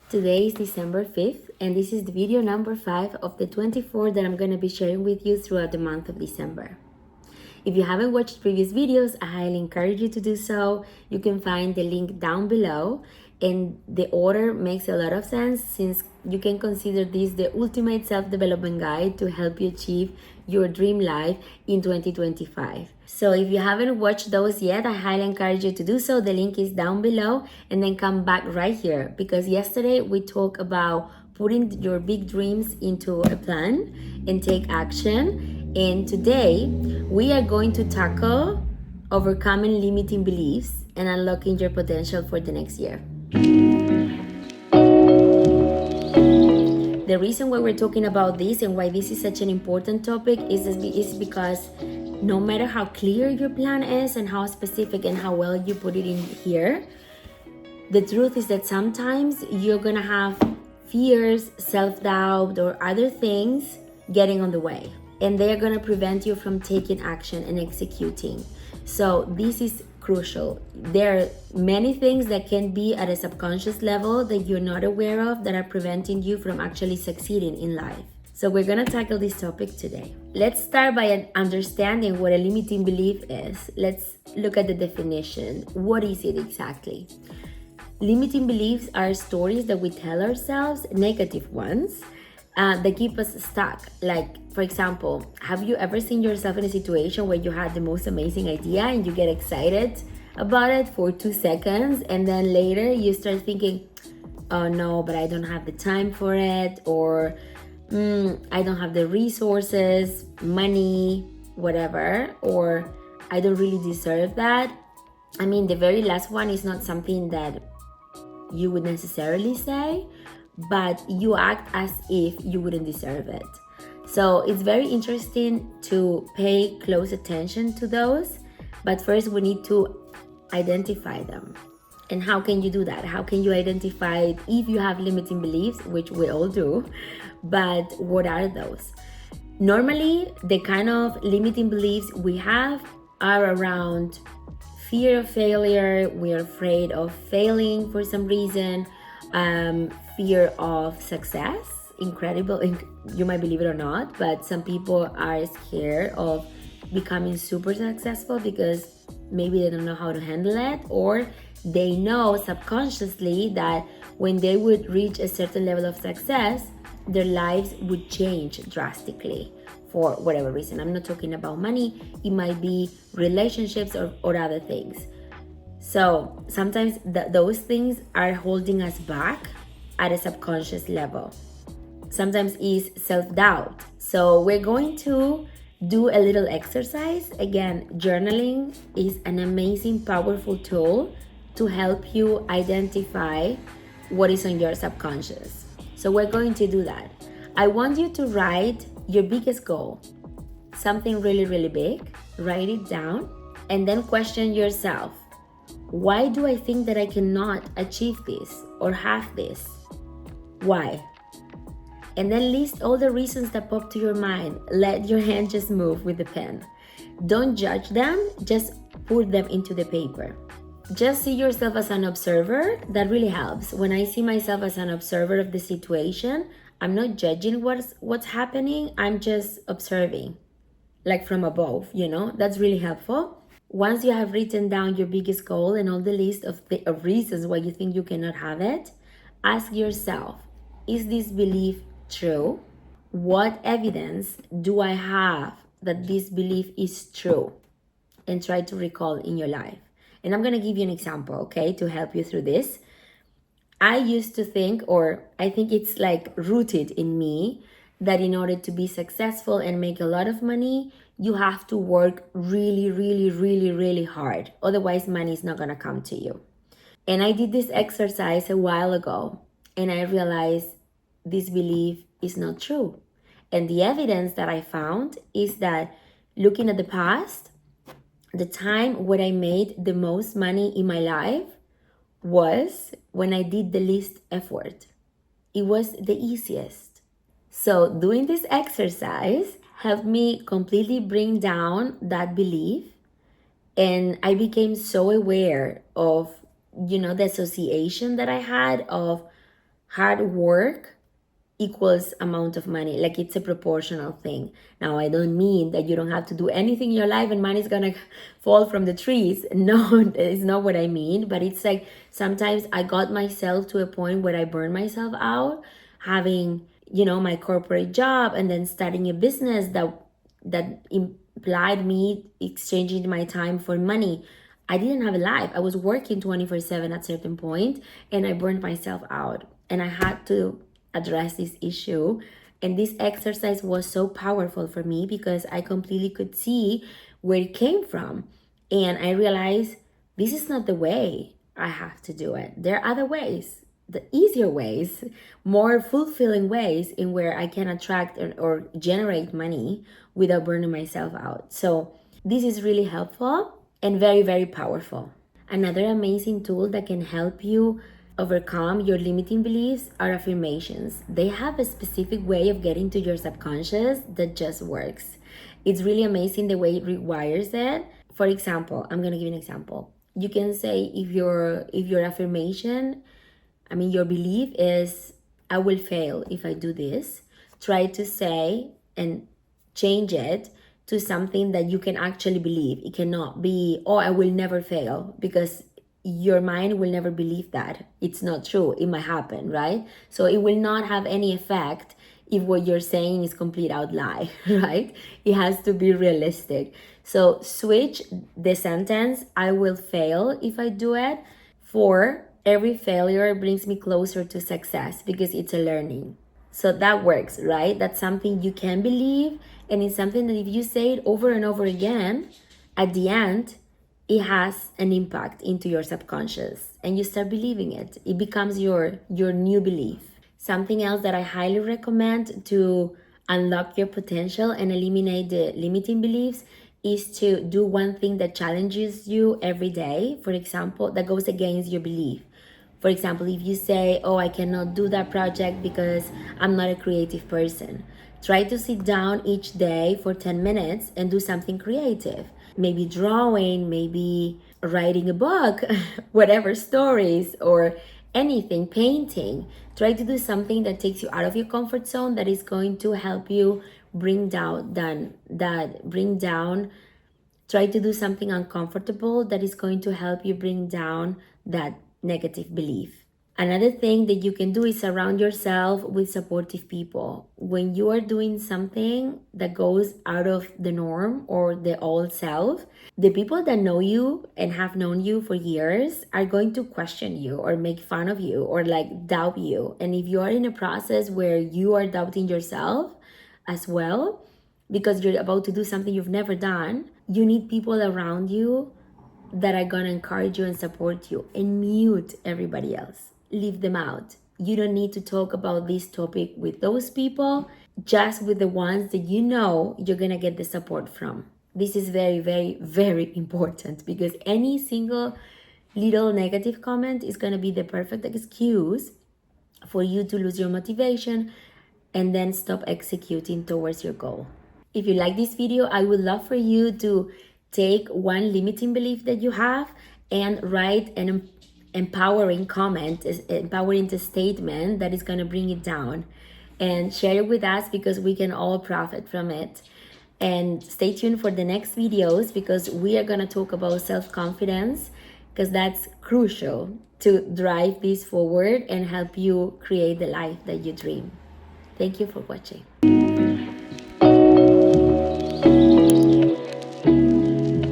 Today is December 5th, and this is the video number 5 of the 24 that I'm going to be sharing with you throughout the month of December. If you haven't watched previous videos, I highly encourage you to do so. You can find the link down below, and the order makes a lot of sense since you can consider this the ultimate self-development guide to help you achieve your dream life in 2025. So if you haven't watched those yet, I highly encourage you to do so. The link is down below, and then come back right here because yesterday we talked about putting your big dreams into a plan and take action. And today we are going to tackle overcoming limiting beliefs and unlocking your potential for the next year. The reason why we're talking about this and why this is such an important topic is because no matter how clear your plan is and how specific and how well you put it in here, the truth is that sometimes you're gonna have fears, self-doubt, or other things getting on the way, and they're gonna prevent you from taking action and executing. So this is crucial. There are many things that can be at a subconscious level that you're not aware of that are preventing you from actually succeeding in life. So we're gonna tackle this topic today. Let's start by understanding what a limiting belief is. Let's look at the definition. What is it exactly? Limiting beliefs are stories that we tell ourselves, negative ones, that keep us stuck. Like, for example, have you ever seen yourself in a situation where you had the most amazing idea and you get excited about it for 2 seconds, and then later you start thinking, oh no, but I don't have the time for it, or I don't have the resources, money, whatever, or I don't really deserve that. I mean, the very last one is not something that you would necessarily say, but you act as if you wouldn't deserve it. So it's very interesting to pay close attention to those, but first we need to identify them. And how can you do that? How can you identify if you have limiting beliefs, which we all do, but what are those? Normally, the kind of limiting beliefs we have are around fear of failure. We're afraid of failing for some reason. Fear of success. Incredible. You might believe it or not, but some people are scared of becoming super successful because maybe they don't know how to handle it, or they know subconsciously that when they would reach a certain level of success, their lives would change drastically for whatever reason. I'm not talking about money. It might be relationships or other things. So sometimes those things are holding us back at a subconscious level. Sometimes is self-doubt. So we're going to do a little exercise. Again, journaling is an amazing, powerful tool to help you identify what is on your subconscious. So we're going to do that. I want you to write your biggest goal, something really, really big. Write it down and then question yourself. Why do I think that I cannot achieve this or have this? Why? And then list all the reasons that pop to your mind. Let your hand just move with the pen. Don't judge them, just put them into the paper. Just see yourself as an observer. That really helps. When I see myself as an observer of the situation, I'm not judging what's happening. I'm just observing, like from above, That's really helpful. Once you have written down your biggest goal and all the list of reasons why you think you cannot have it, ask yourself, is this belief true? What evidence do I have that this belief is true? And try to recall in your life. And I'm going to give you an example, okay, to help you through this. I used to think, or I think it's like rooted in me, that in order to be successful and make a lot of money, you have to work really, really, really, really hard. Otherwise, money is not going to come to you. And I did this exercise a while ago, and I realized this belief is not true. And the evidence that I found is that looking at the past, the time when I made the most money in my life was when I did the least effort. It was the easiest. So doing this exercise helped me completely bring down that belief, and I became so aware of, the association that I had of hard work equals amount of money. Like, it's a proportional thing. Now, I don't mean that you don't have to do anything in your life and money's gonna fall from the trees. No, it's not what I mean. But it's like, sometimes I got myself to a point where I burned myself out, having, my corporate job, and then starting a business that implied me exchanging my time for money. I didn't have a life. I was working 24/7 at a certain point, and I burned myself out. And I had to address this issue. And this exercise was so powerful for me because I completely could see where it came from. And I realized this is not the way I have to do it. There are other ways, the easier ways, more fulfilling ways in where I can attract or generate money without burning myself out. So this is really helpful and very, very powerful. Another amazing tool that can help you overcome your limiting beliefs are affirmations. They have a specific way of getting to your subconscious that just works. It's really amazing the way it rewires it. For example, I'm going to give you an example. You can say, if your affirmation, your belief is, I will fail if I do this, try to say and change it to something that you can actually believe. It cannot be, oh, I will never fail, because your mind will never believe that. It's not true. It might happen, right? So it will not have any effect if what you're saying is complete out lie, right? It has to be realistic. So switch the sentence, I will fail if I do it, for every failure brings me closer to success because it's a learning. So that works, right? That's something you can believe, and it's something that if you say it over and over again, at the end, it has an impact into your subconscious and you start believing it. It becomes your new belief. Something else that I highly recommend to unlock your potential and eliminate the limiting beliefs is to do one thing that challenges you every day, for example, that goes against your belief. For example, if you say, oh, I cannot do that project because I'm not a creative person, try to sit down each day for 10 minutes and do something creative. Maybe drawing, maybe writing a book, whatever, stories or anything, painting. Try to do something that takes you out of your comfort zone, that is going to help you try to do something uncomfortable that is going to help you bring down that negative belief. Another thing that you can do is surround yourself with supportive people. When you are doing something that goes out of the norm or the old self, the people that know you and have known you for years are going to question you or make fun of you or like doubt you. And if you are in a process where you are doubting yourself as well, because you're about to do something you've never done, you need people around you that are gonna encourage you and support you, and mute everybody else. Leave them out. You don't need to talk about this topic with those people, just with the ones that you know you're gonna get the support from. This is very, very, very important, because any single little negative comment is gonna be the perfect excuse for you to lose your motivation and then stop executing towards your goal. If you like this video, I would love for you to take one limiting belief that you have and write an empowering comment, empowering statement that is going to bring it down, and share it with us because we can all profit from it. And stay tuned for the next videos, because we are going to talk about self-confidence, because that's crucial to drive this forward and help you create the life that you dream. Thank you for watching.